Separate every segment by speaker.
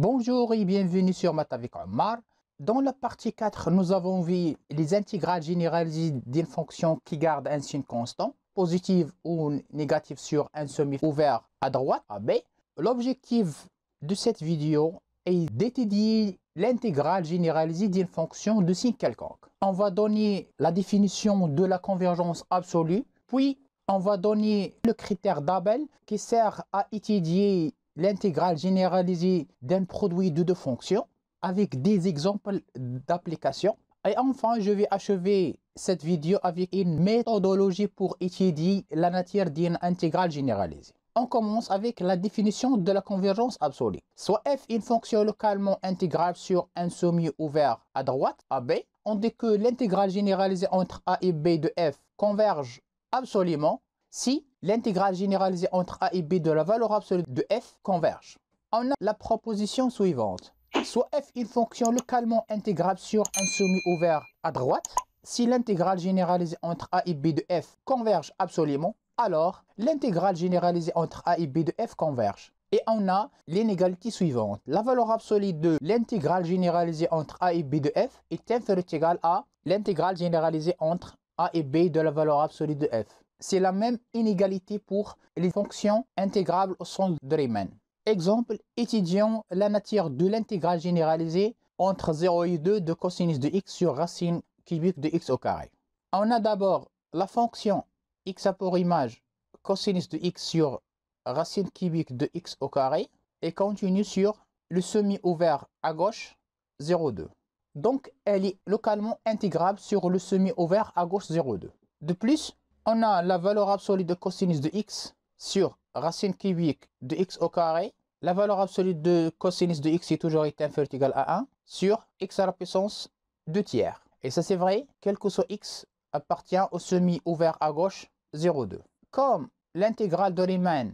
Speaker 1: Bonjour et bienvenue sur Maths avec Omar. Dans la partie 4, nous avons vu les intégrales généralisées d'une fonction qui garde un signe constant, positif ou négatif sur un semi ouvert à droite, AB. L'objectif de cette vidéo est d'étudier l'intégrale généralisée d'une fonction de signe quelconque. On va donner la définition de la convergence absolue, puis on va donner le critère d'Abel qui sert à étudier l'intégrale généralisée d'un produit de deux fonctions avec des exemples d'application. Et enfin, je vais achever cette vidéo avec une méthodologie pour étudier la nature d'une intégrale généralisée. On commence avec la définition de la convergence absolue. Soit f une fonction localement intégrable sur un semi ouvert à droite, AB, on dit que l'intégrale généralisée entre a et b de f converge absolument si l'intégrale généralisée entre a et b de la valeur absolue de f converge. On a la proposition suivante. Soit f une fonction localement intégrable sur un semi ouvert à droite, si l'intégrale généralisée entre a et b de f converge absolument, alors l'intégrale généralisée entre a et b de f converge. Et on a l'inégalité suivante. La valeur absolue de l'intégrale généralisée entre a et b de f est inférieure ou égale à l'intégrale généralisée entre a et b de la valeur absolue de f. C'est la même inégalité pour les fonctions intégrables au sens de Riemann. Exemple, étudions la nature de l'intégrale généralisée entre 0 et 2 de cosinus de x sur racine cubique de x au carré. On a d'abord la fonction x a pour image cosinus de x sur racine cubique de x au carré et continue sur le semi ouvert à gauche 0,2. Donc, elle est localement intégrable sur le semi ouvert à gauche 0,2. De plus, on a la valeur absolue de cosinus de x sur racine cubique de x au carré. La valeur absolue de cosinus de x est toujours inférieure ou égale à 1 sur x à la puissance 2 tiers. Et ça c'est vrai, quel que soit x appartient au semi ouvert à gauche 0,2. Comme l'intégrale de Riemann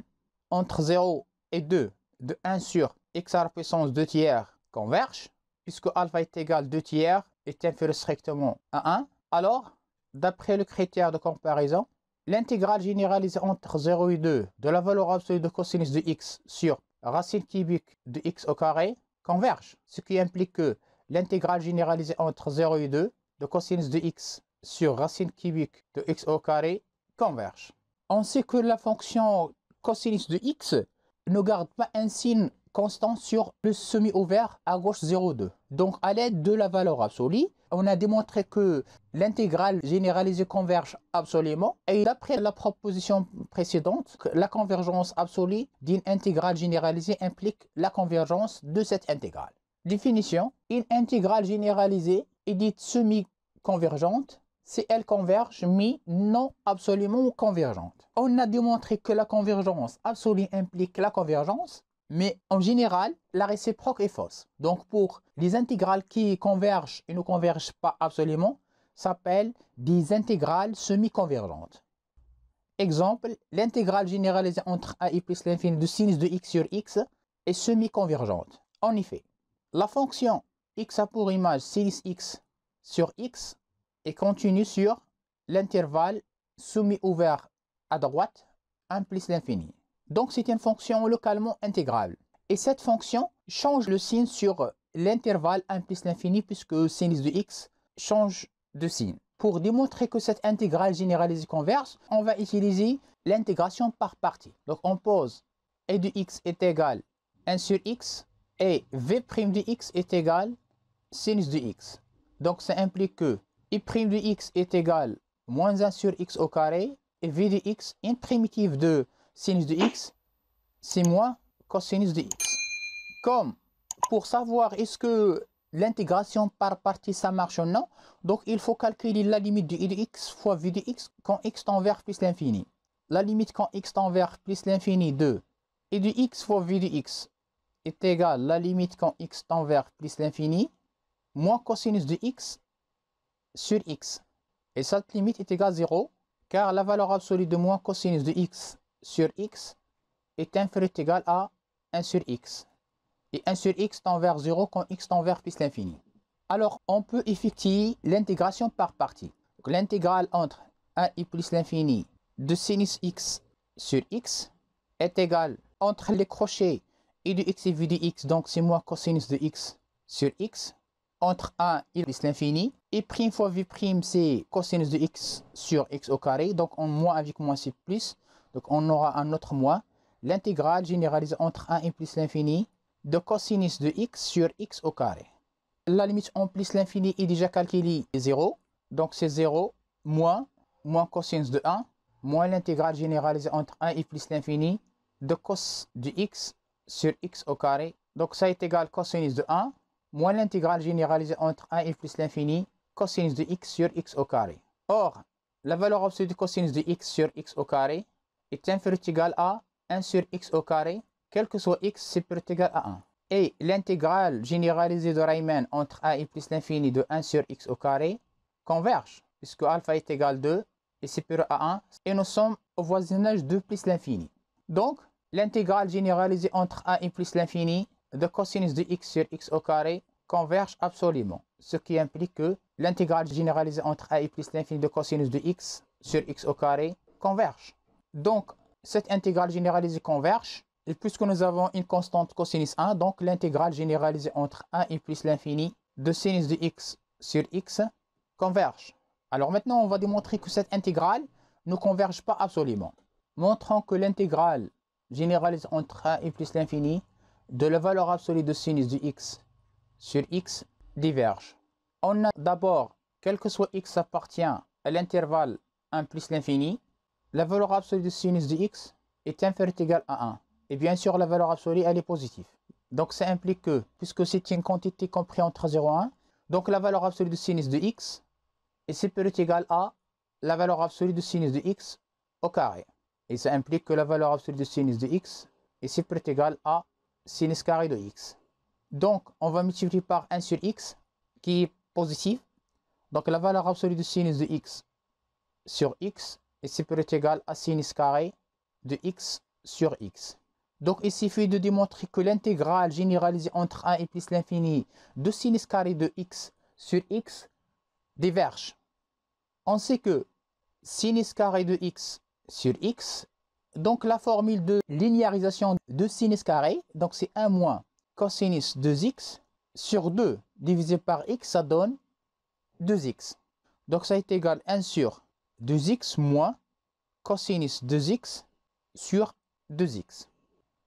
Speaker 1: entre 0 et 2 de 1 sur x à la puissance 2 tiers converge, puisque alpha est égal 2 tiers est inférieur strictement à 1, alors, d'après le critère de comparaison, l'intégrale généralisée entre 0 et 2 de la valeur absolue de cosinus de x sur racine cubique de x au carré converge, ce qui implique que l'intégrale généralisée entre 0 et 2 de cosinus de x sur racine cubique de x au carré converge. On sait que la fonction cosinus de x ne garde pas un signe constant sur le semi ouvert à gauche 0,2. Donc à l'aide de la valeur absolue, on a démontré que l'intégrale généralisée converge absolument. Et d'après la proposition précédente, la convergence absolue d'une intégrale généralisée implique la convergence de cette intégrale. Définition, une intégrale généralisée est dite semi-convergente si elle converge mais non absolument convergente. On a démontré que la convergence absolue implique la convergence, mais en général, la réciproque est fausse. Donc pour les intégrales qui convergent et ne convergent pas absolument, s'appellent des intégrales semi-convergentes. Exemple, l'intégrale généralisée entre a et plus l'infini de sinus de x sur x est semi-convergente. En effet, la fonction x a pour image sinus x sur x est continue sur l'intervalle semi-ouvert à droite 1 plus l'infini. Donc c'est une fonction localement intégrable. Et cette fonction change le signe sur l'intervalle 1 plus l'infini puisque sinus de x change de signe. Pour démontrer que cette intégrale généralisée converge, on va utiliser l'intégration par partie. Donc on pose e de x est égal 1 sur x et v' de x est égal sinus de x. Donc ça implique que i' de x est égal moins 1 sur x au carré et v de x, une primitive de sinus de x, c'est moins cosinus de x. Comme pour savoir est-ce que l'intégration par partie ça marche ou non, donc il faut calculer la limite de i de x fois v de x quand x tend vers plus l'infini. La limite quand x tend vers plus l'infini de i de x fois v de x est égale la limite quand x tend vers plus l'infini moins cosinus de x sur x. Et cette limite est égale à 0 car la valeur absolue de moins cosinus de x sur x est inférieure ou égale à 1 sur x. Et 1 sur x tend vers 0 quand x tend vers plus l'infini. Alors, on peut effectuer l'intégration par partie. L'intégrale entre 1 et plus l'infini de sinus x sur x est égale entre les crochets I de x et vu de x, donc c'est moins cosinus de x sur x. Entre 1 et plus l'infini. Et prime fois v prime, c'est cosinus de x sur x au carré. Donc en moins avec moins, c'est plus. Donc on aura un autre moins. L'intégrale généralisée entre 1 et plus l'infini de cosinus de x sur x au carré. La limite en plus l'infini est déjà calculée 0. Donc c'est 0 moins cosinus de 1 moins l'intégrale généralisée entre 1 et plus l'infini de cos de x sur x au carré. Donc ça est égal cosinus de 1 moins l'intégrale généralisée entre 1 et plus l'infini cosinus de x sur x au carré. Or, la valeur absolue de cosinus de x sur x au carré est inférieure ou égale à 1 sur x au carré, quel que soit x, c'est supérieur ou égal à 1. Et l'intégrale généralisée de Riemann entre 1 et plus l'infini de 1 sur x au carré converge, puisque alpha est égal 2 et supérieur à 1, et nous sommes au voisinage de plus l'infini. Donc, l'intégrale généralisée entre 1 et plus l'infini de cosinus de x sur x au carré converge absolument, ce qui implique que l'intégrale généralisée entre 1 et plus l'infini de cosinus de x sur x au carré converge. Donc, cette intégrale généralisée converge, et puisque nous avons une constante cosinus 1, donc l'intégrale généralisée entre 1 et plus l'infini de sinus de x sur x converge. Alors maintenant, on va démontrer que cette intégrale ne converge pas absolument. Montrons que l'intégrale généralisée entre 1 et plus l'infini de la valeur absolue de sinus de x sur x diverge. On a d'abord, quel que soit x appartient à l'intervalle 1 plus l'infini, la valeur absolue de sinus de x est inférieure ou égale à 1. Et bien sûr, la valeur absolue, elle est positive. Donc ça implique que, puisque c'est une quantité comprise entre 0 et 1, donc la valeur absolue de sinus de x est supérieure ou égale à la valeur absolue de sinus de x au carré. Et ça implique que la valeur absolue de sinus de x est supérieure ou égale à sinus carré de x. Donc, on va multiplier par 1 sur x, qui est positif. Donc, la valeur absolue de sinus de x sur x est supérieure ou égale à sinus carré de x sur x. Donc, il suffit de démontrer que l'intégrale généralisée entre 1 et plus l'infini de sinus carré de x sur x diverge. On sait que sinus carré de x sur x, donc la formule de linéarisation de sinus carré, donc c'est 1 moins cosinus 2x sur 2 divisé par x, ça donne 2x. Donc ça est égal à 1 sur 2x moins cosinus 2x sur 2x.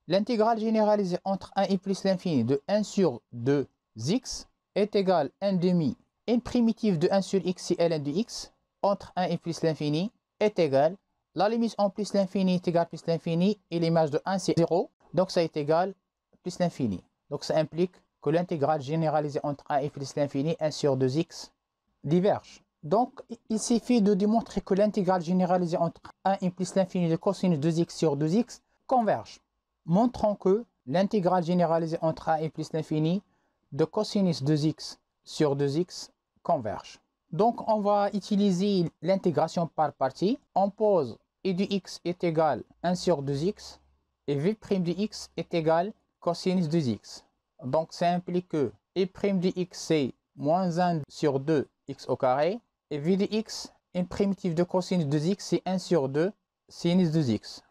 Speaker 1: L'intégrale généralisée entre 1 et plus l'infini de 1 sur 2x est égale à 1 demi. Une primitive de 1 sur x si ln de x entre 1 et plus l'infini est égale. La limite en plus l'infini est égale à plus l'infini et l'image de 1 c'est 0. Donc ça est égal à plus l'infini. Donc ça implique que l'intégrale généralisée entre 1 et plus l'infini 1 sur 2x diverge. Donc il suffit de démontrer que l'intégrale généralisée entre 1 et plus l'infini de cosinus 2x sur 2x converge. Montrons que l'intégrale généralisée entre 1 et plus l'infini de cosinus 2x sur 2x converge. Donc on va utiliser l'intégration par partie. On pose e de x est égal à 1 sur 2x et v' de x est égal cosinus 2x. Donc ça implique que e' de x c'est moins 1 sur 2 x au carré et v de x, une primitive de cosinus 2x c'est 1 sur 2 sinus 2x.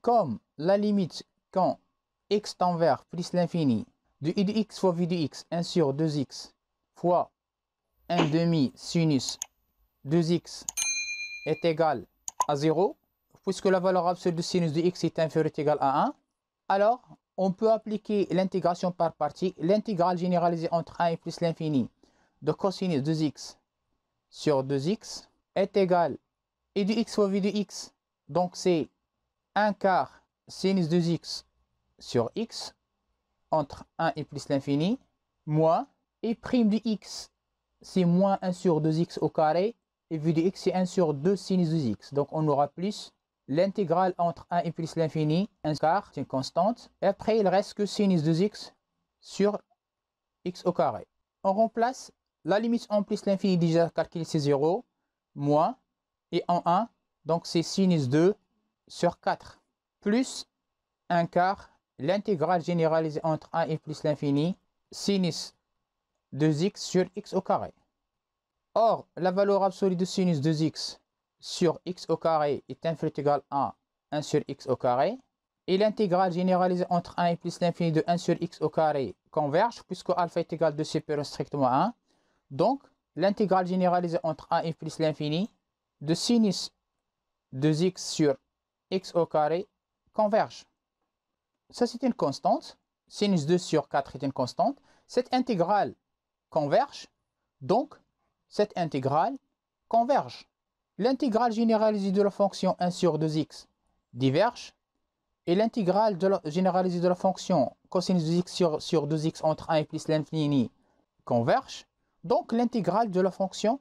Speaker 1: Comme la limite quand x tend vers plus l'infini de e de x fois v de x 1 sur 2x fois 1 demi sinus 2x est égal à 0, puisque la valeur absolue de sinus de x est inférieure ou égale à 1, alors on peut appliquer l'intégration par partie. L'intégrale généralisée entre 1 et plus l'infini de cosinus 2x sur 2x est égale e de x fois v de x, donc c'est 1 quart sinus 2x sur x entre 1 et plus l'infini, moins e' de x c'est moins 1 sur 2x au carré, et v de x c'est 1 sur 2 sinus 2x. Donc on aura plus l'intégrale entre 1 et plus l'infini, 1 quart, c'est une constante. Et après il reste que sinus 2x sur x au carré. On remplace la limite en plus l'infini déjà calculée c'est 0, moins, et en 1, donc c'est sinus 2 sur 4, plus 1 quart, l'intégrale généralisée entre 1 et plus l'infini, sinus 2x sur x au carré. Or, la valeur absolue de sinus 2x sur x au carré est inférieure ou égale à 1 sur x au carré. et l'intégrale généralisée entre 1 et plus l'infini de 1 sur x au carré convergent, puisque alpha est égal à 2 supérieur strictement à 1. Donc, l'intégrale généralisée entre 1 et plus l'infini de sinus 2x sur x au carré converge. Ça, c'est une constante. Sinus 2 sur 4 est une constante. Cette intégrale converge. Donc, cette intégrale converge. L'intégrale généralisée de la fonction 1 sur 2x diverge. Et l'intégrale généralisée de la fonction cosinus de x sur 2x entre 1 et plus l'infini converge. Donc, l'intégrale de la fonction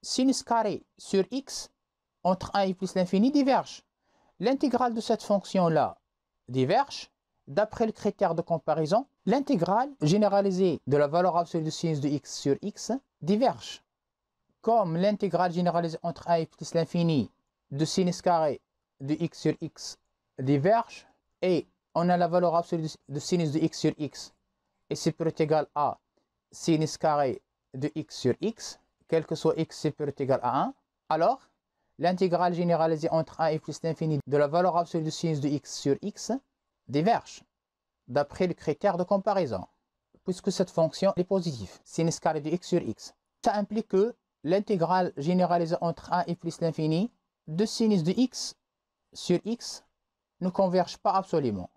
Speaker 1: sinus carré sur x entre 1 et plus l'infini diverge. L'intégrale de cette fonction-là diverge. D'après le critère de comparaison, l'intégrale généralisée de la valeur absolue de sinus de x sur x diverge. Comme l'intégrale généralisée entre 1 et plus l'infini de sinus carré de x sur x diverge, et on a la valeur absolue de sinus de x sur x et c'est peut être égal à sinus carré de x sur x, quel que soit x, c'est peut être égal à 1, alors l'intégrale généralisée entre 1 et plus l'infini de la valeur absolue de sinus de x sur x diverge d'après le critère de comparaison, puisque cette fonction est positive, sinus carré de x sur x. Ça implique que l'intégrale généralisée entre 1 et plus l'infini de sinus de x sur x ne converge pas absolument.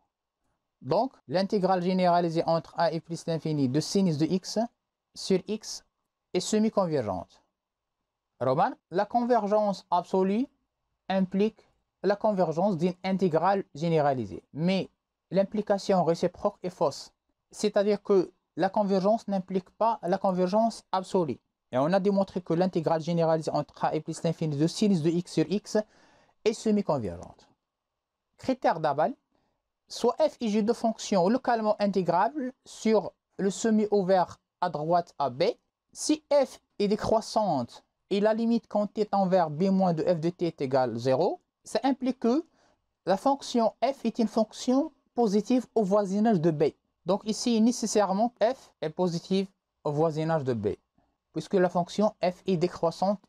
Speaker 1: Donc, l'intégrale généralisée entre 1 et plus l'infini de sinus de x sur x est semi-convergente. Remarque, la convergence absolue implique la convergence d'une intégrale généralisée. Mais l'implication réciproque est fausse. C'est-à-dire que la convergence n'implique pas la convergence absolue. Et on a démontré que l'intégrale généralisée entre 1 et plus l'infini de sinus de x sur x est semi-convergente. Critère d'Abel, soit f est de fonction localement intégrable sur le semi ouvert à droite à b. Si f est décroissante et la limite quand t envers b moins de f de t est égale 0, ça implique que la fonction f est une fonction positive au voisinage de b. Donc ici, nécessairement, f est positive au voisinage de b, puisque la fonction f est décroissante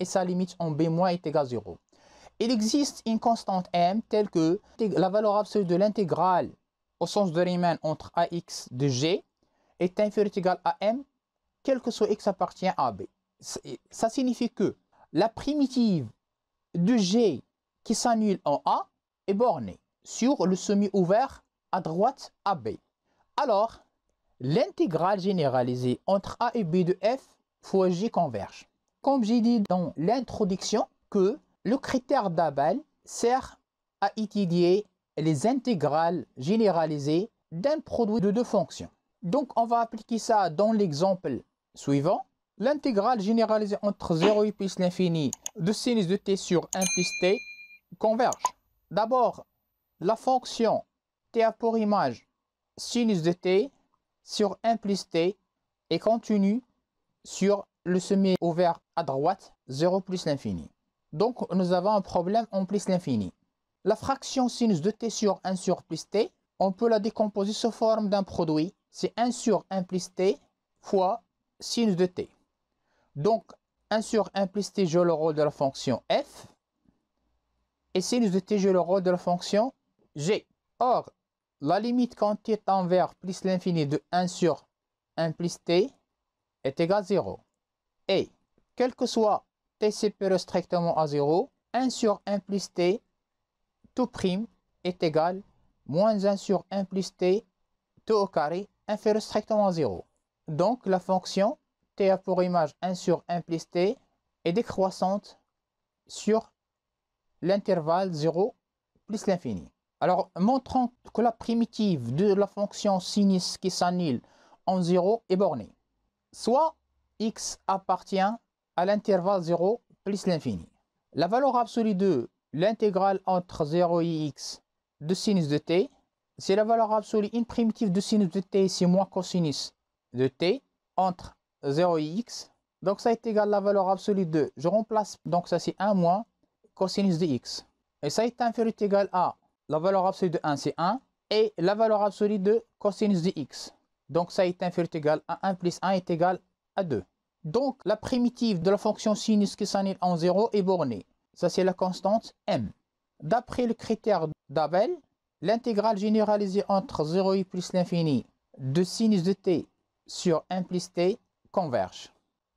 Speaker 1: et sa limite en b moins est égale à 0. Il existe une constante m telle que la valeur absolue de l'intégrale au sens de Riemann entre ax de g est inférieure ou égale à m, quel que soit x appartient à b. Ça signifie que la primitive de g qui s'annule en a est bornée sur le semi ouvert à droite à b. Alors, l'intégrale généralisée entre a et b de f fois g converge. Comme j'ai dit dans l'introduction que le critère d'Abel sert à étudier les intégrales généralisées d'un produit de deux fonctions. Donc, on va appliquer ça dans l'exemple suivant. L'intégrale généralisée entre 0 et plus l'infini de sinus de t sur 1 plus t converge. D'abord, la fonction t a pour image sinus de t sur 1 plus t est continue sur le semi ouvert à droite 0 plus l'infini. Donc, nous avons un problème en plus l'infini. La fraction sinus de t sur 1 sur plus t, on peut la décomposer sous forme d'un produit. C'est 1 sur 1 plus t fois sinus de t. Donc, 1 sur 1 plus t joue le rôle de la fonction f. Et sinus de t joue le rôle de la fonction g. Or, la limite quand t tend vers plus l'infini de 1 sur 1 plus t est égale à 0. Et, quel que soit t supérieur strictement à 0, 1 sur 1 plus t, tout prime, est égal moins 1 sur 1 plus t, tout au carré, inférieur strictement à 0. Donc, la fonction t a pour image 1 sur 1 plus t est décroissante sur l'intervalle 0 plus l'infini. Alors, montrons que la primitive de la fonction sinus qui s'annule en 0 est bornée. Soit x appartient à l'intervalle 0 plus l'infini. La valeur absolue de l'intégrale entre 0 et x de sinus de t, c'est la valeur absolue, une primitive de sinus de t, c'est moins cosinus de t entre 0 et x. Donc ça est égal à la valeur absolue de, je remplace, donc ça c'est 1 moins cosinus de x. Et ça est inférieur ou égal à la valeur absolue de 1, c'est 1. Et la valeur absolue de cosinus de x. Donc ça est inférieur ou égal à 1 plus 1 est égal à 2. Donc la primitive de la fonction sinus qui s'annule en 0 est bornée. Ça c'est la constante m. D'après le critère d'Abel, l'intégrale généralisée entre 0 et plus l'infini de sinus de t sur 1 plus t converge.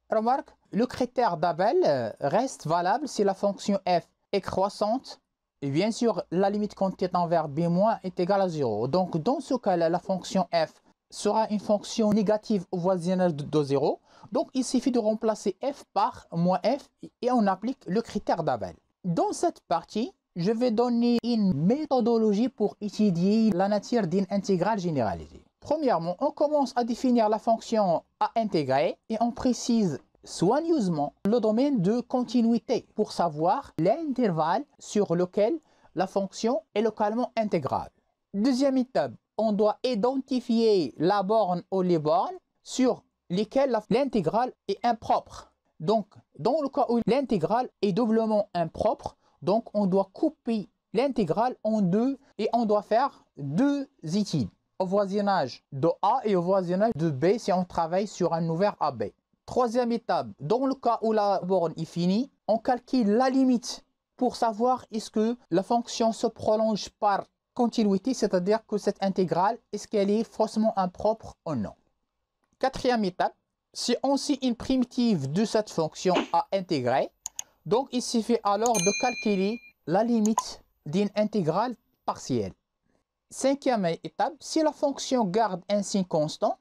Speaker 1: Remarque, le critère d'Abel reste valable si la fonction f est croissante et bien sûr la limite quand t tend vers b- est égale à 0. Donc dans ce cas-là, la fonction f sera une fonction négative au voisinage de 0. Donc il suffit de remplacer f par moins f et on applique le critère d'Abel. Dans cette partie, je vais donner une méthodologie pour étudier la nature d'une intégrale généralisée. Premièrement, on commence à définir la fonction à intégrer et on précise soigneusement le domaine de continuité pour savoir l'intervalle sur lequel la fonction est localement intégrable. Deuxième étape, on doit identifier la borne ou les bornes sur lesquelles l'intégrale est impropre. Donc, dans le cas où l'intégrale est doublement impropre, donc on doit couper l'intégrale en deux et on doit faire deux études au voisinage de A et au voisinage de B si on travaille sur un ouvert AB. Troisième étape, dans le cas où la borne est finie, on calcule la limite pour savoir est-ce que la fonction se prolonge par continuité, c'est-à-dire que cette intégrale, est-ce qu'elle est faussement impropre ou non. Quatrième étape, si on sait une primitive de cette fonction à intégrer, donc il suffit alors de calculer la limite d'une intégrale partielle. Cinquième étape, si la fonction garde un signe constant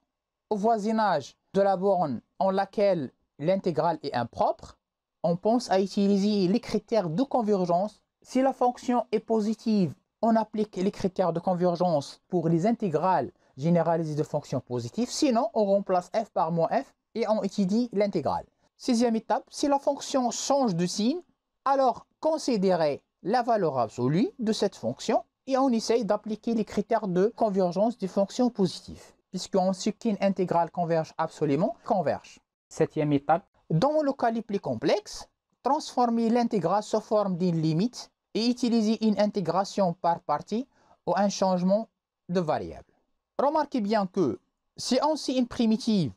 Speaker 1: au voisinage de la borne en laquelle l'intégrale est impropre, on pense à utiliser les critères de convergence. Si la fonction est positive, on applique les critères de convergence pour les intégrales généralisées de fonctions positives. Sinon, on remplace f par moins f et on étudie l'intégrale. Sixième étape, si la fonction change de signe, alors considérez la valeur absolue de cette fonction et on essaye d'appliquer les critères de convergence des fonctions positives. Puisqu'on sait qu'une intégrale converge absolument, converge. Septième étape, dans le cas les plus complexe, transformer l'intégrale sous forme d'une limite et utiliser une intégration par partie ou un changement de variable. Remarquez bien que si on sait une primitive,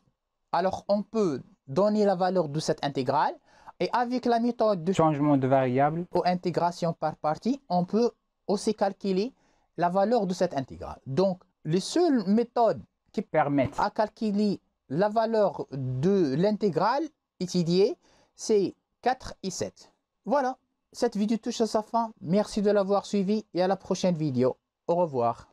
Speaker 1: alors on peut donner la valeur de cette intégrale et avec la méthode de changement de variable ou intégration par partie, on peut aussi calculer la valeur de cette intégrale. Donc, les seules méthodes qui permettent à calculer la valeur de l'intégrale étudiée, c'est 4 et 7. Voilà, cette vidéo touche à sa fin. Merci de l'avoir suivi et à la prochaine vidéo. Au revoir.